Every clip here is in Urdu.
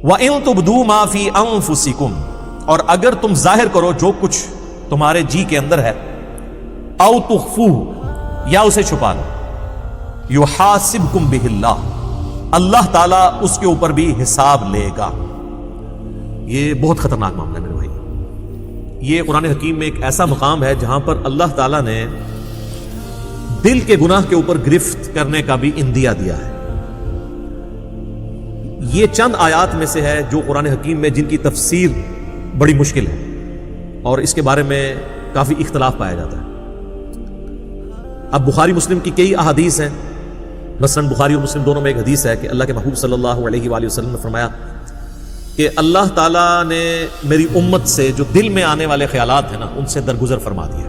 وَإِن تُبْدُوا مَا فِي أَنفُسِكُمْ، اور اگر تم ظاہر کرو جو کچھ تمہارے جی کے اندر ہے، او تخفوہ، یا اسے چھپا لو، یحاسبکم بہ اللہ، اللہ تعالیٰ اس کے اوپر بھی حساب لے گا۔ یہ بہت خطرناک معاملہ ہے میرے بھائی۔ یہ قرآن حکیم میں ایک ایسا مقام ہے جہاں پر اللہ تعالیٰ نے دل کے گناہ کے اوپر گرفت کرنے کا بھی اندیا دیا ہے۔ یہ چند آیات میں سے ہے جو قرآن حکیم میں جن کی تفسیر بڑی مشکل ہے اور اس کے بارے میں کافی اختلاف پایا جاتا ہے۔ اب بخاری مسلم کی کئی احادیث ہیں، مثلا بخاری اور مسلم دونوں میں ایک حدیث ہے کہ اللہ کے محبوب صلی اللہ علیہ وآلہ وسلم نے فرمایا کہ اللہ تعالیٰ نے میری امت سے جو دل میں آنے والے خیالات ہیں نا، ان سے درگزر فرما دیا،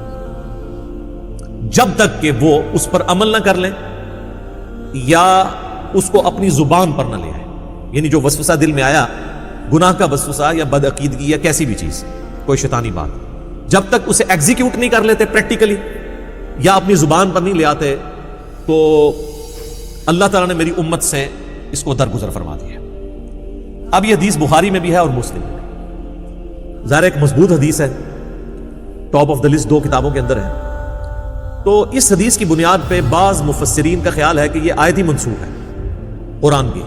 جب تک کہ وہ اس پر عمل نہ کر لیں یا اس کو اپنی زبان پر نہ لے آئے۔ یعنی جو وسوسہ دل میں آیا، گناہ کا وسوسہ یا بدعقیدگی یا کیسی بھی چیز، کوئی شیطانی بات، جب تک اسے ایگزیکیوٹ نہیں کر لیتے پریکٹیکلی یا اپنی زبان پر نہیں لے آتے، تو اللہ تعالیٰ نے میری امت سے اس کو درگزر فرما دیا۔ اب یہ حدیث بخاری میں بھی ہے اور مسلم میں بھی، ظاہر ایک مضبوط حدیث ہے، ٹاپ آف دا لسٹ 2 کتابوں کے اندر ہے۔ تو اس حدیث کی بنیاد پہ بعض مفسرین کا خیال ہے کہ یہ آیت ہی منسوخ ہے قرآن کی،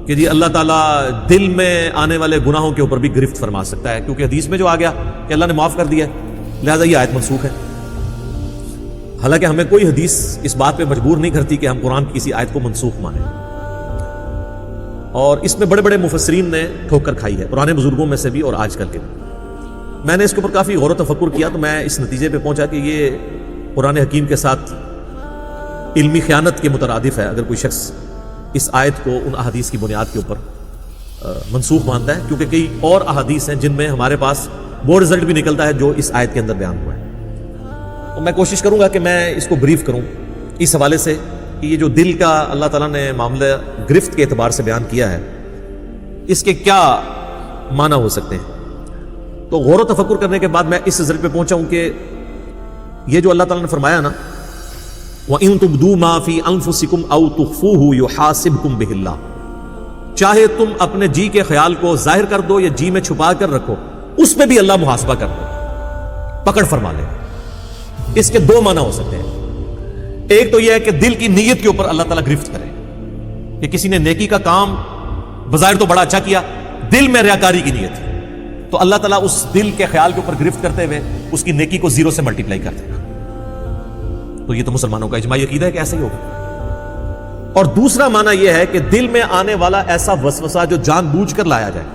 کہ جی اللہ تعالیٰ دل میں آنے والے گناہوں کے اوپر بھی گرفت فرما سکتا ہے، کیونکہ حدیث میں جو آ گیا کہ اللہ نے معاف کر دیا، لہذا یہ آیت منسوخ ہے۔ حالانکہ ہمیں کوئی حدیث اس بات پہ مجبور نہیں کرتی کہ ہم قرآن کی کسی آیت کو منسوخ مانیں، اور اس میں بڑے بڑے مفسرین نے ٹھوکر کھائی ہے، پرانے بزرگوں میں سے بھی اور آج کل کے بھی۔ میں نے اس کے اوپر کافی غور و تفکر کیا تو میں اس نتیجے پہ پہنچا کہ یہ قرآن حکیم کے ساتھ علمی خیانت کے مترادف ہے اگر کوئی شخص اس آیت کو ان احادیث کی بنیاد کے اوپر منسوخ مانتا ہے، کیونکہ کئی اور احادیث ہیں جن میں ہمارے پاس وہ رزلٹ بھی نکلتا ہے جو اس آیت کے اندر بیان ہوا ہے۔ تو میں کوشش کروں گا کہ میں اس کو بریف کروں اس حوالے سے کہ یہ جو دل کا اللہ تعالیٰ نے معاملہ گرفت کے اعتبار سے بیان کیا ہے، اس کے کیا معنی ہو سکتے ہیں۔ تو غور و تفکر کرنے کے بعد میں اس رزلٹ پہ پہنچا ہوں کہ یہ جو اللہ تعالیٰ نے فرمایا نا، وَإِن تُبْدُوا مَا فِي أَنفُسِكُمْ أَوْ تُخْفُوهُ يُحَاسِبْكُمْ بِهِ اللَّهُ، چاہے تم اپنے جی کے خیال کو ظاہر کر دو یا جی میں چھپا کر رکھو، اس پہ بھی اللہ محاسبہ کر دو، پکڑ فرما لے۔ اس کے 2 معنی ہو سکتے ہیں۔ ایک تو یہ ہے کہ دل کی نیت کے اوپر اللہ تعالیٰ گرفت کرے، کہ کسی نے نیکی کا کام بظاہر تو بڑا اچھا کیا، دل میں ریاکاری کی نیت ہے، تو اللہ تعالیٰ اس دل کے خیال کے اوپر گرفت کرتے ہوئے اس کی نیکی کو 0 سے ملٹیپلائی کرتے ہیں۔ تو یہ تو مسلمانوں کا اجماعی عقیدہ ہے کہ ایسا ہی ہوگا۔ اور دوسرا معنی یہ ہے کہ دل میں آنے والا ایسا وسوسہ جو جان بوجھ کر لایا جائے،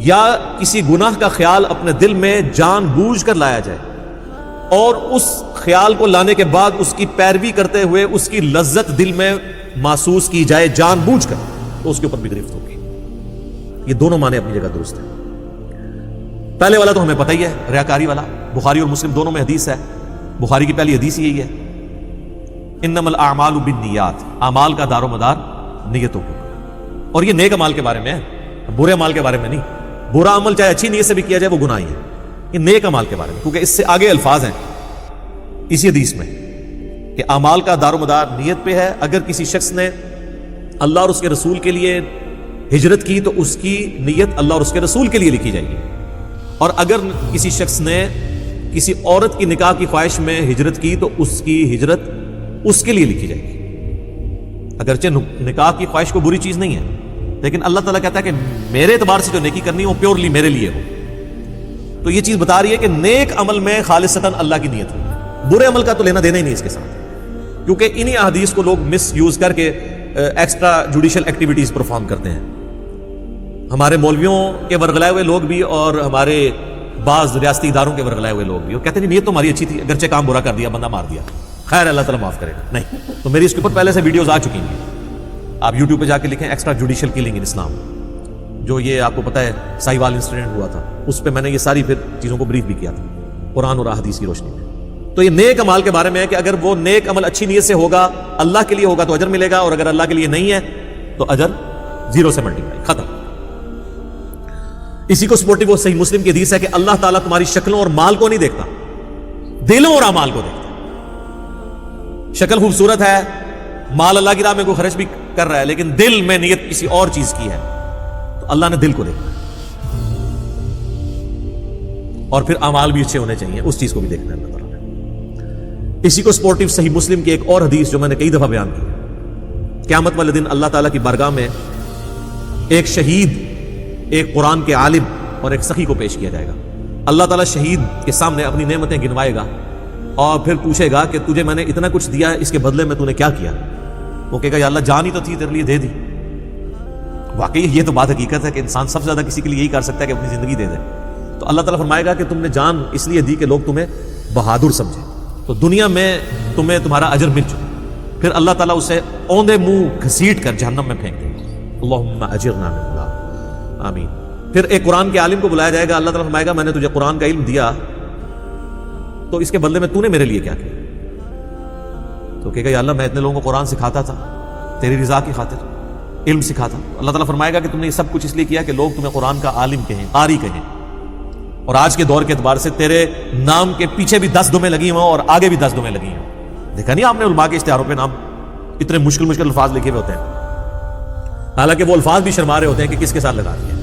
یا کسی گناہ کا خیال اپنے دل میں جان بوجھ کر لایا جائے اور اس خیال کو لانے کے بعد اس کی پیروی کرتے ہوئے اس کی لذت دل میں محسوس کی جائے جان بوجھ کر، تو اس کے اوپر بھی گرفت ہوگی۔ یہ دونوں معنی اپنی جگہ درست ہیں۔ پہلے والا تو ہمیں پتہ ہی ہے، ریاکاری والا، بخاری اور مسلم دونوں میں حدیث ہے۔ بخاری کی پہلی حدیث یہی ہے، انما الاعمال بالنیات، اعمال کا دار و مدار نیتوں کے اوپر، اور یہ نیک عمال کے بارے میں ہے، برے عمال کے بارے میں نہیں۔ برا عمل چاہے اچھی نیت سے بھی کیا جائے وہ گناہ ہی ہے، یہ نیک عمال کے بارے میں، کیونکہ اس سے آگے الفاظ ہیں اسی حدیث میں کہ اعمال کا دار و مدار نیت پہ ہے۔ اگر کسی شخص نے اللہ اور اس کے رسول کے لیے ہجرت کی تو اس کی نیت اللہ اور اس کے رسول کے لیے لکھی جائے گی، اور اگر کسی شخص نے کسی عورت کی نکاح کی خواہش میں ہجرت کی تو اس کی ہجرت اس کے لیے لکھی جائے گی۔ اگرچہ نکاح کی خواہش کو بری چیز نہیں ہے، لیکن اللہ تعالیٰ کہتا ہے کہ میرے اعتبار سے جو نیکی کرنی ہے وہ پیورلی میرے لیے ہو۔ تو یہ چیز بتا رہی ہے کہ نیک عمل میں خالصتاً اللہ کی نیت ہو، برے عمل کا تو لینا دینا ہی نہیں اس کے ساتھ، کیونکہ انہی احادیث کو لوگ مس یوز کر کے ایکسٹرا جوڈیشل ایکٹیویٹیز پرفارم کرتے ہیں۔ ہمارے مولویوں کے ورغلائے ہوئے لوگ بھی اور ہمارے بعض ریاستی اداروں کے ورغلائے ہوئے لوگ بھی، وہ کہتے ہیں نیت تو ہماری اچھی تھی، اگرچہ کام برا کر دیا، بندہ مار دیا، خیر اللہ تعالیٰ معاف کرے گا۔ نہیں، تو میری اس کے اوپر پہلے سے ویڈیوز آ چکی ہیں، آپ یوٹیوب پہ جا کے لکھیں ایکسٹرا جوڈیشل کلنگ ان اسلام، جو یہ آپ کو پتہ ہے سائی وال انسیڈنٹ ہوا تھا، اس پہ میں نے یہ ساری پھر چیزوں کو بریف بھی کیا تھا قرآن اور احادیث کی روشنی میں۔ تو یہ نیک عمال کے بارے میں ہے کہ اگر وہ نیک عمل اچھی نیت سے ہوگا، اللہ کے لیے ہوگا تو اجر ملے گا، اور اگر اللہ کے لیے نہیں ہے تو اجر 0 سے ملٹیپلائی، ختم۔ اسی کو سپورٹو صحیح مسلم کی حدیث ہے کہ اللہ تعالیٰ تمہاری شکلوں اور مال کو نہیں دیکھتا، دلوں اور اعمال کو دیکھتا۔ شکل خوبصورت ہے، مال اللہ کی راہ میں کوئی خرچ بھی کر رہا ہے، لیکن دل میں نیت کسی اور چیز کی ہے، اللہ نے دل کو دیکھنا ہے اور پھر اعمال بھی اچھے ہونے چاہیے، اس چیز کو بھی دیکھنا ہے اللہ تعالیٰ نے۔ اسی کو سپورٹیو صحیح مسلم کی ایک اور حدیث جو میں نے کئی دفعہ بیان کی ہے، قیامت والے دن اللہ تعالیٰ کی بارگاہ میں ایک شہید، ایک قرآن کے عالم اور ایک سخی کو پیش کیا جائے گا۔ اللہ تعالیٰ شہید کے سامنے اپنی نعمتیں گنوائے گا اور پھر پوچھے گا کہ تجھے میں نے اتنا کچھ دیا، اس کے بدلے میں تو نے کیا کیا؟ وہ کہے گا یا اللہ جان ہی تو تھی، تیرے لیے دے دی۔ واقعی یہ تو بات حقیقت ہے کہ انسان سب سے زیادہ کسی کے لیے یہی کر سکتا ہے کہ اپنی زندگی دے دے۔ تو اللہ تعالیٰ فرمائے گا کہ تم نے جان اس لیے دی کہ لوگ تمہیں بہادر سمجھے، تو دنیا میں تمہیں تمہارا اجر مل چکا۔ پھر اللہ تعالیٰ اسے اوندے منہ گھسیٹ کر جہنم میں پھینک دے گا۔ اللہم اجرنا من النار، آمین۔ پھر ایک قرآن کے عالم کو بلایا جائے گا، اللہ تعالیٰ فرمائے گا میں نے تجھے قرآن کا علم دیا، تو اس کے بدلے میں تو نے میرے لیے کیا کیا؟ تو کہے گا یا اللہ میں اتنے لوگوں کو قرآن سکھاتا تھا تیری رضا کی خاطر، علم سکھاتا۔ اللہ تعالیٰ فرمائے گا کہ تم نے یہ سب کچھ اس لیے کیا کہ لوگ تمہیں قرآن کا عالم کہیں، قاری کہیں، اور آج کے دور کے اعتبار سے تیرے نام کے پیچھے بھی 10 دمیں لگی ہوں اور آگے بھی 10 دمیں لگی ہوں۔ دیکھا نہیں آپ نے علماء کے اشتہاروں پہ نام اتنے مشکل الفاظ لکھے ہوئے ہوتے ہیں، حالانکہ وہ الفاظ بھی شرما رہے ہوتے ہیں کہ کس کے ساتھ لگا دیا۔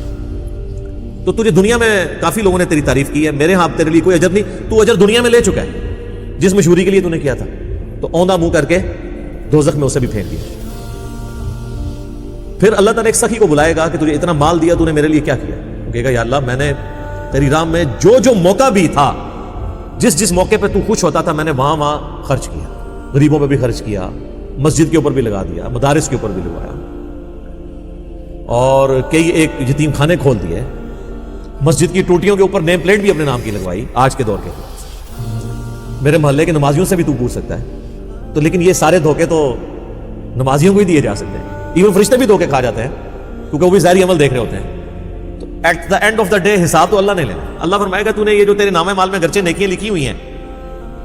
تو تجھے دنیا میں کافی لوگوں نے تیری تعریف کی ہے، میرے ہاں تیرے لیے کوئی اجر نہیں، تو اجر دنیا میں لے چکا ہے جس مشہوری کے لیے تو نے کیا تھا، تو اوندا منہ کر کے دوزخ میں اسے بھی پھینک دیا۔ پھر اللہ تعالیٰ ایک سخی کو بلائے گا کہ تجھے اتنا مال دیا، تو نے میرے لیے کیا کیا؟ وہ کہے گا یا اللہ میں نے تیری راہ میں جو موقع بھی تھا، جس موقع پہ تو خوش ہوتا تھا میں نے وہاں خرچ کیا، غریبوں پہ بھی خرچ کیا، مسجد کے اوپر بھی لگا دیا، مدارس کے اوپر بھی لگوایا، اور کئی ایک یتیم خانے کھول دیے، مسجد کی ٹوٹیوں کے اوپر نیم پلیٹ بھی اپنے نام کی لگوائی۔ آج کے دور کے میرے محلے کے نمازیوں سے بھی تو پوچھ سکتا ہے، تو لیکن یہ سارے دھوکے تو نمازیوں کو ہی دیے جا سکتے ہیں، ایون فرشتے بھی دھوکے کھا جاتے ہیں کیونکہ وہ بھی ظاہری عمل دیکھ رہے ہوتے ہیں۔ تو at the end of the day حساب تو اللہ نے لینا۔ اللہ فرمائے گا تو نے یہ جو تیرے نام مال میں گرچہ نیکیاں لکھی ہوئی ہیں،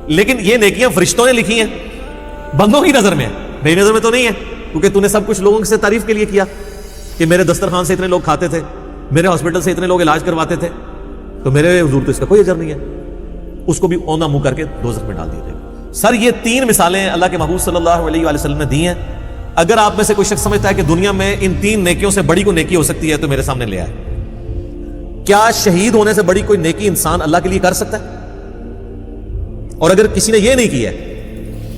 لیکن یہ نیکیاں فرشتوں نے لکھی ہیں، بندوں کی نظر میں ہے، میری نظر میں تو نہیں ہے، کیونکہ تو نے سب کچھ لوگوں سے تعریف کے لیے کیا کہ میرے دسترخوان سے اتنے لوگ کھاتے تھے، میرے ہاسپٹل سے اتنے لوگ علاج کرواتے تھے، تو میرے حضور تو اس کا کوئی اجر نہیں ہے، اس کو بھی اونا منہ کر کے دوزخ میں ڈال دیا جائے گا۔ سر یہ 3 مثالیں اللہ کے محبوب صلی اللہ علیہ وآلہ وسلم نے دی ہیں۔ اگر آپ میں سے کوئی شخص سمجھتا ہے کہ دنیا میں ان 3 نیکیوں سے بڑی کوئی نیکی ہو سکتی ہے تو میرے سامنے لے آئے۔ کیا شہید ہونے سے بڑی کوئی نیکی انسان اللہ کے لیے کر سکتا ہے؟ اور اگر کسی نے یہ نہیں کیا ہے،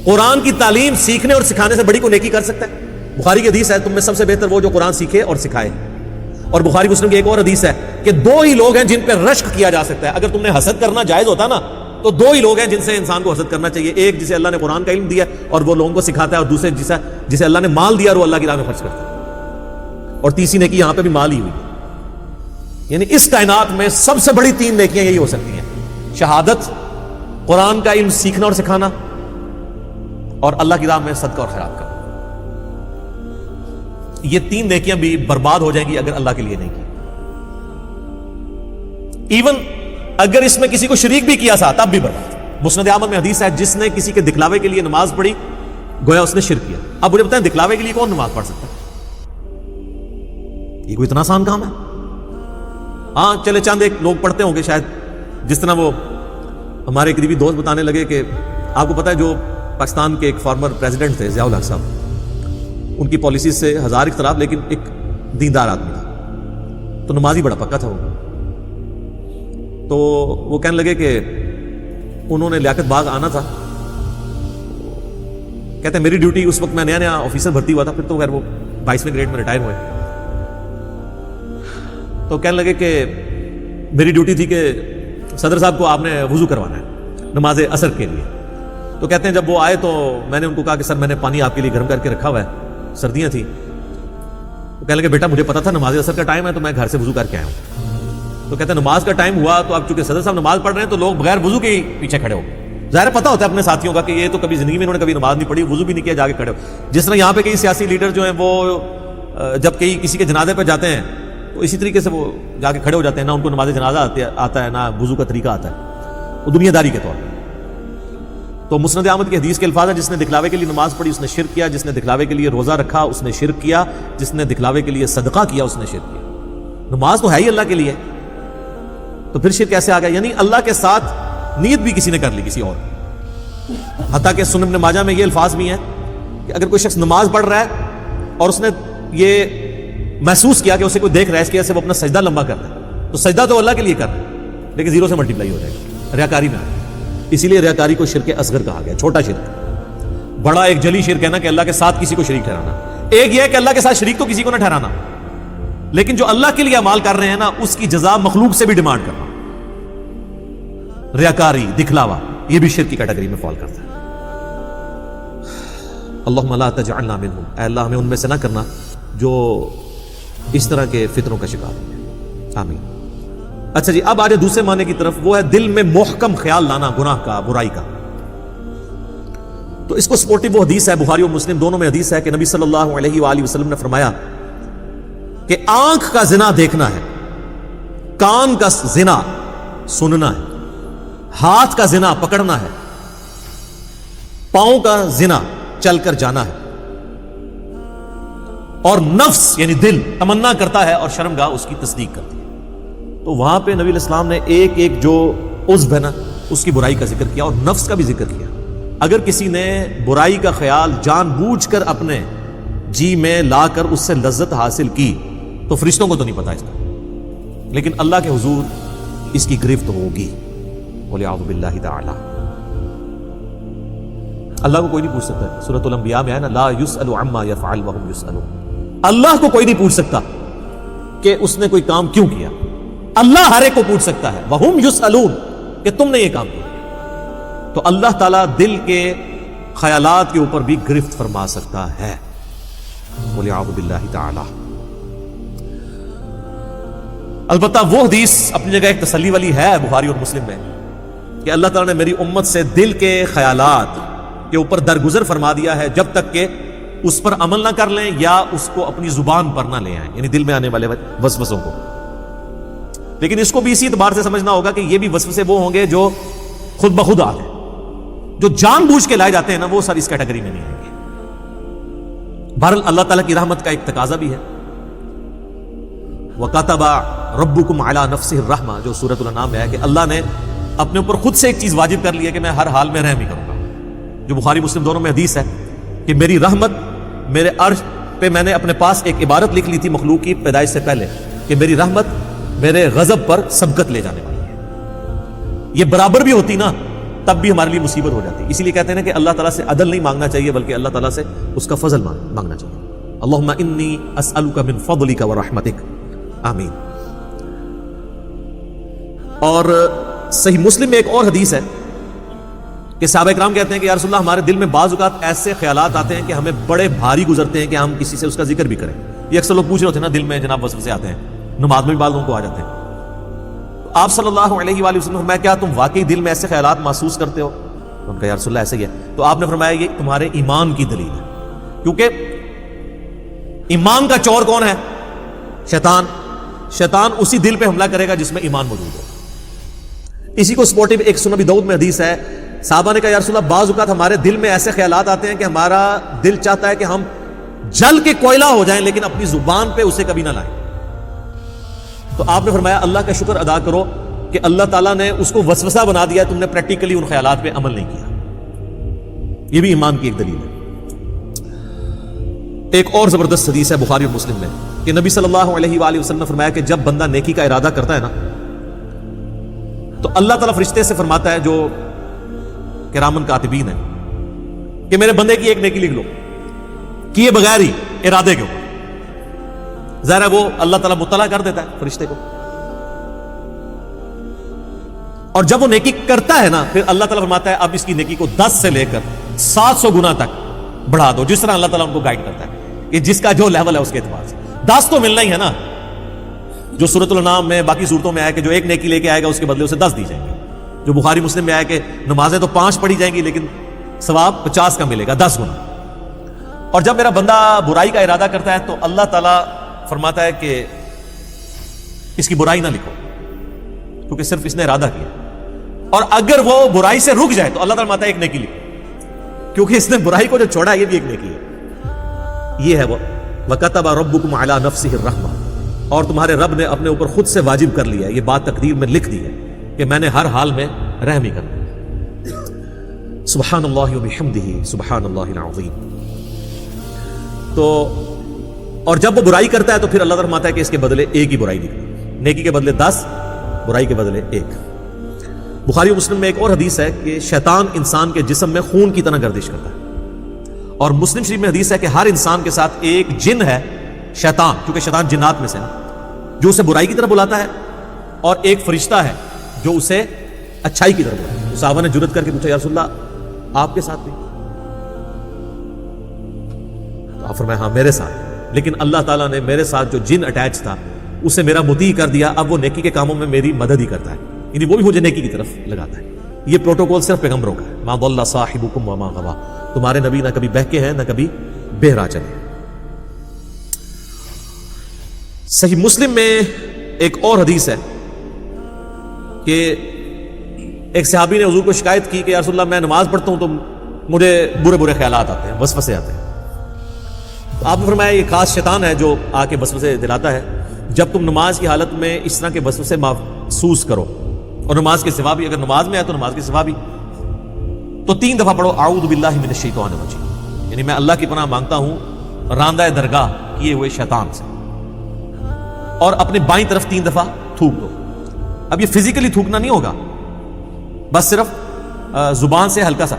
قرآن کی تعلیم سیکھنے اور سکھانے سے بڑی کوئی نیکی کر سکتا ہے؟ بخاری کی حدیث ہے تم میں سب سے بہتر وہ جو قرآن سیکھے اور سکھائے، اور بخاری مسلم کی ایک اور حدیث ہے کہ 2 ہی لوگ ہیں جن پہ رشک کیا جا سکتا ہے۔ اگر تم نے حسد کرنا جائز ہوتا نا تو 2 ہی لوگ ہیں جن سے انسان کو حسد کرنا چاہیے، ایک جسے اللہ نے قرآن کا علم دیا اور وہ لوگوں کو سکھاتا ہے، اور دوسرے جسے اللہ نے مال دیا اور وہ اللہ کی راہ میں خرچ کرتا ہے، اور تیسری نیکی یہاں پہ بھی مال ہی ہوئی ہے۔ یعنی اس کائنات میں سب سے بڑی 3 نیکیاں یہی ہو سکتی ہیں: شہادت، قرآن کا علم سیکھنا اور سکھانا، اور اللہ کی راہ میں صدقہ اور خیرات کرنا۔ یہ 3 نیکیاں بھی برباد ہو جائیں گی اگر اللہ کے لیے نہیں کی۔ ایون اگر اس میں کسی کو شریک بھی کیا تھا تب بھی برباد۔ مسند احمد میں حدیث ہے جس نے کسی کے دکھلاوے کے لیے نماز پڑھی گویا اس نے شرک کیا۔ اب مجھے بتائیں دکھلاوے کے لیے کون نماز پڑھ سکتا ہے؟ یہ کوئی اتنا آسان کام ہے؟ ہاں چلے چاند ایک لوگ پڑھتے ہوں گے شاید، جس طرح وہ ہمارے قریبی دوست بتانے لگے کہ آپ کو پتا ہے جو پاکستان کے ایک فارمر پریزیڈنٹ تھے ضیاء الحق صاحب، ان کی پالیسی سے 1000 اختلاف، لیکن ایک دیندار آدمی تھا، تو نمازی بڑا پکا تھا وہ۔ تو وہ کہنے لگے کہ انہوں نے لیاقت باغ آنا تھا، کہتے ہیں میری ڈیوٹی اس وقت میں نیا آفیسر بھرتی ہوا تھا، پھر تو خیر وہ 22ویں گریڈ میں ریٹائر ہوئے، تو کہنے لگے کہ میری ڈیوٹی تھی کہ صدر صاحب کو آپ نے وضو کروانا ہے نماز عصر کے لیے۔ تو کہتے ہیں جب وہ آئے تو میں نے ان کو کہا کہ سر میں نے پانی آپ کے لیے گرم کر کے رکھا ہوا ہے، سردیاں تھیں۔ تو کہنے لگے بیٹا مجھے پتا تھا نماز عصر کا ٹائم ہے تو میں گھر سے وضو کر کے آیا ہوں۔ تو کہتے ہیں نماز کا ٹائم ہوا تو اب چونکہ صدر صاحب نماز پڑھ رہے ہیں تو لوگ بغیر وضو کے ہی پیچھے کھڑے ہو گئے۔ ظاہر پتہ ہوتا ہے اپنے ساتھیوں کا کہ یہ تو کبھی زندگی میں انہوں نے کبھی نماز نہیں پڑھی، وضو بھی نہیں کیا، جا کے کھڑے ہو۔ جس طرح یہاں پہ کئی سیاسی لیڈر جو ہیں وہ جب کسی کے جنازے پہ جاتے ہیں تو اسی طریقے سے وہ جا کے کھڑے ہو جاتے ہیں، نہ ان کو نماز جنازہ آتا ہے نہ وضو کا طریقہ آتا ہے، وہ دنیا داری کے طور پر۔ تو مسند احمد کی حدیث کے الفاظ ہیں جس نے دکھلاوے کے لیے نماز پڑھی اس نے شرک کیا، جس نے دکھلاوے کے لیے روزہ رکھا اس نے شرک کیا، جس نے دکھلاوے کے لیے صدقہ کیا اس نے شرک کیا۔ نماز تو ہے ہی اللہ کے لیے، تو پھر شرک کیسے آ گیا؟ یعنی اللہ کے ساتھ نیت بھی کسی نے کر لی کسی اور، حتیٰ کہ سنن ابن ماجہ میں یہ الفاظ بھی ہیں کہ اگر کوئی شخص نماز پڑھ رہا ہے اور اس نے یہ محسوس کیا کہ اسے کوئی دیکھ رہا ہے اس کی وجہ سے وہ اپنا سجدہ لمبا کر رہا ہے، تو سجدہ تو اللہ کے لیے کر رہا ہے لیکن زیرو سے ملٹیپلائی ہو جائے گا، ریاکاری میں آ جائے گا۔ اسی لیے ریاکاری کو شرک اصغر کہا گیا، چھوٹا شرک۔ بڑا ایک جلی شرک ہے نا کہ اللہ کے ساتھ کسی کو شریک ٹھہرانا، ایک یہ ہے کہ اللہ کے ساتھ شریک تو کسی کو نہ ٹھہرانا، لیکن جو اللہ کے لیے اعمال کر رہے ہیں نا اس کی جزا مخلوق سے بھی ڈیمانڈ کرنا، ریاکاری، دکھلاوا، یہ بھی شرک کی کیٹیگری میں فال کرتا ہے۔ اللہم لا تجعلنا منہم، اے اللہ ہمیں ان میں سے نہ کرنا جو اس طرح کے فتنوں کا شکار ہیں، آمین۔ اچھا جی، اب آج دوسرے معنی کی طرف، وہ ہے دل میں محکم خیال لانا گناہ کا، برائی کا۔ تو اس کو سپورٹیو وہ حدیث ہے، بخاری اور مسلم دونوں میں حدیث ہے کہ نبی صلی اللہ علیہ وآلہ وسلم نے فرمایا کہ آنکھ کا زنا دیکھنا ہے، کان کا زنا سننا ہے، ہاتھ کا زنا پکڑنا ہے، پاؤں کا زنا چل کر جانا ہے، اور نفس یعنی دل تمنا کرتا ہے اور شرمگاہ اس کی تصدیق کرتی ہے۔ تو وہاں پہ نبی علیہ السلام نے ایک ایک جو عضو ہے نا اس کی برائی کا ذکر کیا اور نفس کا بھی ذکر کیا۔ اگر کسی نے برائی کا خیال جان بوجھ کر اپنے جی میں لا کر اس سے لذت حاصل کی تو فرشتوں کو تو نہیں پتا اس کا، لیکن اللہ کے حضور اس کی گرفت ہوگی، وَلِعَوْذُ بِاللَّهِ تَعَالَى۔ اللہ کو کوئی نہیں پوچھ سکتا، سورۃ الانبیاء میں ہے نا، لا يُسْأَلُ عَمَّا يَفْعَلُ وَهُمْ يُسْأَلُونَ۔ اللہ کو کوئی نہیں پوچھ سکتا کہ اس نے کوئی کام کیوں کیا، اللہ ہر ایک کو پوچھ سکتا ہے، وَهُمْ يُسْأَلُونَ، کہ تم نے یہ کام کیا۔ تو اللہ تعالیٰ دل کے خیالات کے اوپر بھی گرفت فرما سکتا ہے، وَلِعَوْذُ بِاللَّهِ تَعَالَى۔ البتہ وہ حدیث اپنی جگہ ایک تسلی والی ہے بخاری اور مسلم میں کہ اللہ تعالیٰ نے میری امت سے دل کے خیالات کے اوپر درگزر فرما دیا ہے جب تک کہ اس پر عمل نہ کر لیں یا اس کو اپنی زبان پر نہ لے آئیں، یعنی دل میں آنے والے وسوسوں کو۔ لیکن اس کو بھی اسی اعتبار سے سمجھنا ہوگا کہ یہ بھی وسوسے وہ ہوں گے جو خود بخود آتے ہیں، جو جان بوجھ کے لائے جاتے ہیں نا وہ سر اس کیٹیگری میں نہیں آئیں گے۔ بہرحال اللہ تعالیٰ کی رحمت کا ایک تقاضا بھی ہے، وَكَتَبَ رَبُّكُمْ عَلَى نَفْسِهِ الرَّحْمَةَ، جو سورۃ الانعام میں ہے کہ اللہ نے اپنے اوپر خود سے ایک چیز واجب کر لی ہے کہ میں ہر حال میں رحم ہی کروں گا، جو بخاری مسلم دونوں میں حدیث ہے کہ میری رحمت میرے عرش پہ، میں نے اپنے پاس ایک عبارت لکھ لی تھی مخلوق کی پیدائش سے پہلے کہ میری رحمت میرے غضب پر سبقت لے جانے والی ہے۔ یہ برابر بھی ہوتی نا تب بھی ہمارے لیے مصیبت ہو جاتی، اسی لیے کہتے ہیں کہ اللہ تعالیٰ سے عدل نہیں مانگنا چاہیے بلکہ اللہ تعالیٰ سے اس کا فضل مانگنا چاہیے۔ اللہم انی اسألک من فضلک ورحمتک، آمین۔ اور صحیح مسلم میں ایک اور حدیث ہے کہ صحابہ اکرام کہتے ہیں کہ یا رسول اللہ ہمارے دل میں بعض اوقات ایسے خیالات آتے ہیں کہ ہمیں بڑے بھاری گزرتے ہیں کہ ہم کسی سے اس کا ذکر بھی کریں۔ یہ اکثر لوگ پوچھ رہے ہوتے ہیں نا دل میں جناب وسوسے آتے ہیں، نماز میں بھی بعض لوگوں کو آ جاتے ہیں۔ تو آپ صلی اللہ علیہ وآلہ وسلم نے فرمایا کیا تم واقعی دل میں ایسے خیالات محسوس کرتے ہو؟ تو ان کا یا رسول اللہ ایسا ہی ہے۔ تو آپ نے فرمایا یہ تمہارے ایمان کی دلیل ہے، کیونکہ ایمان کا چور کون ہے؟ شیطان اسی دل پہ حملہ کرے گا جس میں ایمان موجود ہے۔ اسی کو سپورٹیو ایک سنن ابی داؤد میں حدیث ہے، صحابہ نے کہا یا رسول اللہ بعض اوقات ہمارے دل میں ایسے خیالات آتے ہیں کہ ہمارا دل چاہتا ہے کہ ہم جل کے کوئلہ ہو جائیں لیکن اپنی زبان پہ اسے کبھی نہ لائیں۔ تو آپ نے فرمایا اللہ کا شکر ادا کرو کہ اللہ تعالیٰ نے اس کو وسوسہ بنا دیا، تم نے پریکٹیکلی ان خیالات پہ عمل نہیں کیا۔ یہ بھی ایمان کی ایک دلیل ہے۔ ایک اور زبردست حدیث ہے بخاری اور مسلم میں کہ نبی صلی اللہ علیہ وآلہ وسلم نے فرمایا کہ جب بندہ نیکی کا ارادہ کرتا ہے نا تو اللہ تعالیٰ فرشتے سے فرماتا ہے جو کرامن کاتبین ہیں کہ میرے بندے کی ایک نیکی لکھ لو، کیے بغیر ہی ارادے کے اوپر۔ ظاہر ہے وہ اللہ تعالیٰ مطلع کر دیتا ہے فرشتے کو، اور جب وہ نیکی کرتا ہے نا پھر اللہ تعالیٰ فرماتا ہے اب اس کی نیکی کو 10 سے لے کر 700 گنا تک بڑھا دو، جس طرح اللہ تعالیٰ ان کو گائیڈ کرتا ہے کہ جس کا جو لیول ہے اس کے اعتبار سے 10 تو ملنا ہی ہے نا، جو سورۃ الانعام میں باقی صورتوں میں آیا کہ جو ایک نیکی لے کے آئے گا اس کے بدلے اسے 10 دی جائیں گے، جو بخاری مسلم میں آیا کہ نمازیں تو 5 پڑھی جائیں گی لیکن ثواب 50 کا ملے گا، 10 گنا۔ اور جب میرا بندہ برائی کا ارادہ کرتا ہے تو اللہ تعالیٰ فرماتا ہے کہ اس کی برائی نہ لکھو کیونکہ صرف اس نے ارادہ کیا، اور اگر وہ برائی سے رک جائے تو اللہ تعالیٰ فرماتا ہے ایک نیکی لکھو کیونکہ اس نے برائی کو جو چھوڑا یہ بھی ایک نیکی ہے۔ یہ ہے وہ وَكَتَبَ رَبُّكُمْ عَلَى نَفْسِهِ الرَّحْمَةَ، اور تمہارے رب نے اپنے اوپر خود سے واجب کر لیا ہے، یہ بات تقدیر میں لکھ دی ہے کہ میں نے ہر حال میں رحم ہی کرنا۔ سبحان اللہ وبحمدہ سبحان اللہ العظیم۔ تو اور جب وہ برائی کرتا ہے تو پھر اللہ تعالیٰ فرماتا ہے کہ اس کے بدلے ایک ہی برائی نکلے، نیکی کے بدلے 10، برائی کے بدلے 1۔ بخاری و مسلم میں ایک اور حدیث ہے کہ شیطان انسان کے جسم میں خون کی طرح گردش کرتا ہے، اور مسلم شریف میں حدیث ہے کہ ہر انسان کے ساتھ ایک جن ہے شیطان، کیونکہ شیطان جنات میں سے ہے، جو اسے برائی کی طرف بلاتا ہے، اور ایک فرشتہ ہے جو اسے اچھائی کی طرف بلاتا ہے۔ صحابہ نے جرأت کر کے پوچھا یا رسول اللہ آپ کے ساتھ بھی؟ تو آپ فرمایا ہاں میرے ساتھ، لیکن اللہ تعالیٰ نے میرے ساتھ جو جن اٹیچ تھا اسے میرا مطیع کر دیا، اب وہ نیکی کے کاموں میں میری مدد ہی کرتا ہے، یعنی وہ بھی مجھے نیکی کی طرف لگاتا ہے۔ یہ پروٹوکول صرف پیغمبروں کا ہے، ما ضل صاحبکم وما غوی، تمہارے نبی نہ کبھی بہکے ہیں نہ کبھی بہرا چلے۔ صحیح مسلم میں ایک اور حدیث ہے کہ ایک صحابی نے حضور کو شکایت کی کہ یا رسول اللہ میں نماز پڑھتا ہوں تو مجھے برے برے خیالات آتے ہیں، وسوسے آتے ہیں۔ تو آپ نے فرمایا یہ خاص شیطان ہے جو آ کے وسوسے دلاتا ہے، جب تم نماز کی حالت میں اس طرح کے وسوسے محسوس کرو، اور نماز کے سوا بھی، اگر نماز میں ہے تو نماز کے سوا بھی، تو 3 دفعہ پڑھو اعوذ باللہ من الشیطان الرجیم، یعنی میں اللہ کی پناہ مانگتا ہوں راندہ درگاہ کیے ہوئے شیطان سے، اور اپنے بائیں طرف 3 دفعہ تھوک دو۔ اب یہ فزیکلی تھوکنا نہیں ہوگا، بس صرف زبان سے ہلکا سا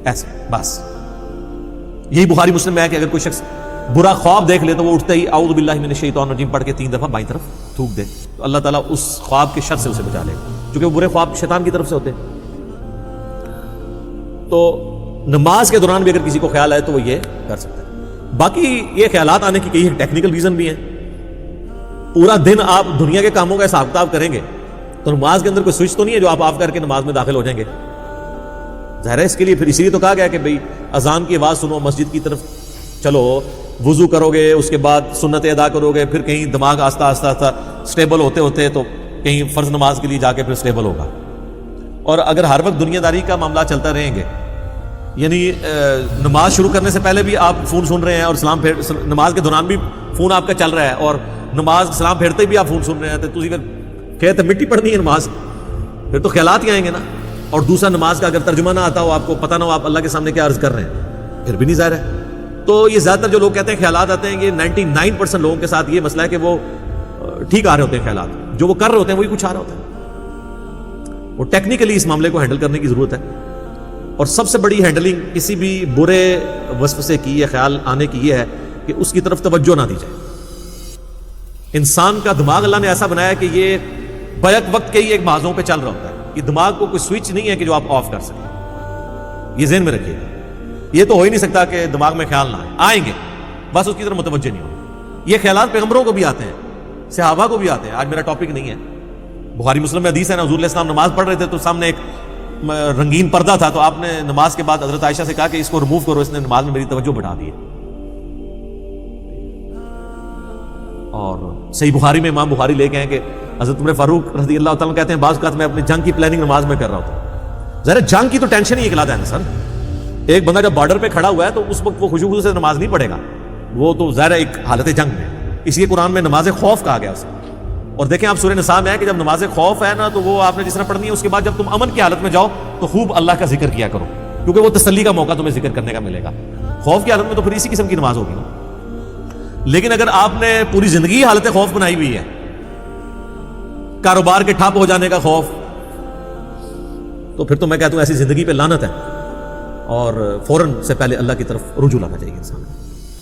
ایسے، بس۔ یہی بخاری مسلم میں ہے کہ اگر کوئی شخص برا خواب دیکھ لے تو وہ اٹھتے ہی اعوذ باللہ من الشیطان الرجیم پڑھ کے 3 دفعہ بائیں طرف تھوک دے، تو اللہ تعالیٰ اس خواب کے شر سے اسے بچا لے گا، کیونکہ وہ برے خواب شیطان کی طرف سے ہوتے ہیں۔ تو نماز کے دوران بھی اگر کسی کو خیال آئے تو وہ یہ کر سکتا ہے۔ باقی یہ خیالات آنے کی کئی ٹیکنیکل ریزن بھی ہیں۔ پورا دن آپ دنیا کے کاموں کا حساب کتاب کریں گے تو نماز کے اندر کوئی سوئچ تو نہیں ہے جو آپ آف کر کے نماز میں داخل ہو جائیں گے، ظاہر ہے۔ اس کے لیے پھر اسی لیے تو کہا گیا کہ بھئی اذان کی آواز سنو، مسجد کی طرف چلو، وضو کرو گے، اس کے بعد سنتیں ادا کرو گے، پھر کہیں دماغ آہستہ آہستہ آہستہ سٹیبل ہوتے ہوتے تو کہیں فرض نماز کے لیے جا کے پھر سٹیبل ہوگا۔ اور اگر ہر وقت دنیا داری کا معاملہ چلتا رہیں گے، یعنی نماز شروع کرنے سے پہلے بھی آپ فون سن رہے ہیں، اور نماز کے دوران بھی فون آپ کا چل رہا ہے، اور نماز سلام پھیرتے بھی آپ فون سن رہے ہیں، تو تسی پھر کہتے مٹی پڑنی ہے نماز، پھر تو خیالات ہی آئیں گے نا۔ اور دوسرا نماز کا اگر ترجمہ نہ آتا ہو، آپ کو پتہ نہ ہو آپ اللہ کے سامنے کیا عرض کر رہے ہیں، پھر بھی نہیں ظاہر ہے۔ تو یہ زیادہ تر جو لوگ کہتے ہیں خیالات آتے ہیں، یہ 99% لوگوں کے ساتھ یہ مسئلہ ہے کہ وہ ٹھیک آ رہے ہوتے ہیں خیالات، جو وہ کر رہے ہوتے ہیں وہی کچھ آ رہا ہوتا ہے۔ وہ ٹیکنیکلی اس معاملے کو ہینڈل کرنے کی ضرورت ہے، اور سب سے بڑی ہینڈلنگ کسی بھی برے وسوسے کی یا خیال آنے کی یہ ہے کہ اس کی طرف توجہ نہ دی جائے۔ انسان کا دماغ اللہ نے ایسا بنایا کہ یہ بیک وقت کے ہی ایک محاذوں پہ چل رہا ہوتا ہے، یہ دماغ کو کوئی سوئچ نہیں ہے کہ جو آپ آف کر سکیں، یہ ذہن میں رکھیے گا۔ یہ تو ہو ہی نہیں سکتا کہ دماغ میں خیال نہ آئیں گے، بس اس کی طرف متوجہ نہیں ہوں۔ یہ خیالات پیغمبروں کو بھی آتے ہیں، صحابہ کو بھی آتے ہیں، آج میرا ٹاپک نہیں ہے۔ بخاری مسلم میں حدیث ہے نا، حضور علیہ السلام نماز پڑھ رہے تھے تو سامنے ایک رنگین پردہ تھا، تو آپ نے نماز کے بعد حضرت عائشہ سے کہا کہ اس کو ریموو کرو، اس نے نماز میں میری توجہ بڑھا دی ہے۔ اور صحیح بخاری میں امام بخاری لے کے ہیں کہ حضرت عمر فاروق رضی اللہ تعالیٰ کہتے ہیں بعض اوقات میں اپنی جنگ کی پلاننگ نماز میں کر رہا ہوتا ہوں۔ ظاہر جنگ کی تو ٹینشن ہی اکلاتا ہے نا سر، ایک بندہ جب بارڈر پہ کھڑا ہوا ہے تو اس وقت وہ خوشو سے نماز نہیں پڑھے گا، وہ تو ظاہر ایک حالت جنگ میں، اس لیے قرآن میں نماز خوف کہا گیا اسے۔ اور دیکھیں آپ سورہ نساء میں ہے کہ جب نماز خوف ہے نا تو وہ آپ نے جس طرح پڑھنی ہے، اس کے بعد جب تم امن کی حالت میں جاؤ تو خوب اللہ کا ذکر کیا کرو، کیونکہ وہ تسلی کا موقع تمہیں ذکر کرنے کا ملے گا۔ خوف کی حالت میں تو پھر اسی قسم کی نماز ہوگی نا۔ لیکن اگر آپ نے پوری زندگی حالت خوف بنائی ہوئی ہے، کاروبار کے ٹھپ ہو جانے کا خوف، تو پھر تو میں کہتا ہوں ایسی زندگی پہ لعنت ہے، اور فوراً سے پہلے اللہ کی طرف رجوع لانا چاہیے انسان کو۔